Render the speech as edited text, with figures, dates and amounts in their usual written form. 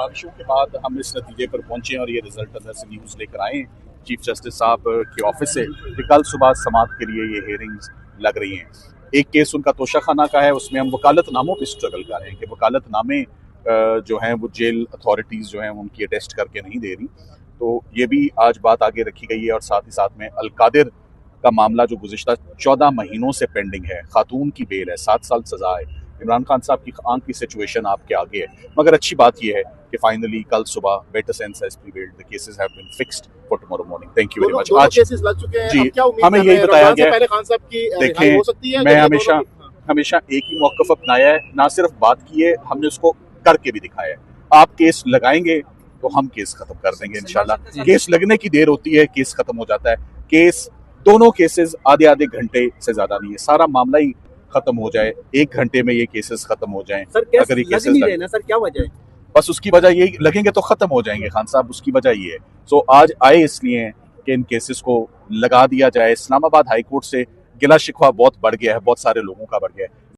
साजिशों के बाद हम इस नतीजे पर पहुंचे और ये रिजल्ट अंदर से न्यूज़ लेकर आए चीफ जस्टिस साहब के ऑफिस से कि कल सुबह समाअत के लिए ये हेयरिंग्स लग रही हैं। एक केस उनका तोशाखाना का है, उसमें हम वकालतनामों पे स्ट्रगल कर रहे हैं कि वकालतनामे जो हैं वो जेल अथॉरिटीज़ जो हैं उनकी अटेस्ट करके नहीं दे रही। तो ये भी आज बात आगे रखी गई है और साथ ही साथ में अलकादिर का मामला जो गुज़िश्ता 14 महीनों से पेंडिंग है, खातून की बेल है, 7 साल सजा है। इमरान खान साहब की आंख की सिचुएशन आपके आगे है, मगर अच्छी बात यह है कि फाइनली कल सुबह better sense has prevailed, the cases have been fixed for tomorrow morning. Thank you very much. आज केसेस लग चुके हैं, जी, क्या उम्मीद हमें यही बताया गया है। खान साहब की देखें, हो सकती है? मैं हमेशा एक ही मौक़िफ़ अपनाया है, ना सिर्फ बात की है, हमने उसको करके भी दिखाया है। आप केस लगाएंगे तो हम केस खत्म कर देंगे इंशाल्लाह। केस लगने की देर होती है, केस खत्म हो जाता है। केस दोनों केसेस आधे घंटे से ज्यादा नहीं है, सारा मामला ही खत्म हो जाए, 1 घंटे में ये केसेस खत्म हो जाएं। अगर ये केसेस नहीं रहे सर, क्या वजह है? बस उसकी वजह यही, लगेंगे तो खत्म हो जाएंगे खान साहब, उसकी वजह ये है। सो आज आए इसलिए कि इन केसेस को लगा दिया जाए। इस्लामाबाद हाई कोर्ट से गिला शिकवा बहुत बढ़ गया है, बहुत सारे लोगों का बढ़ गया है।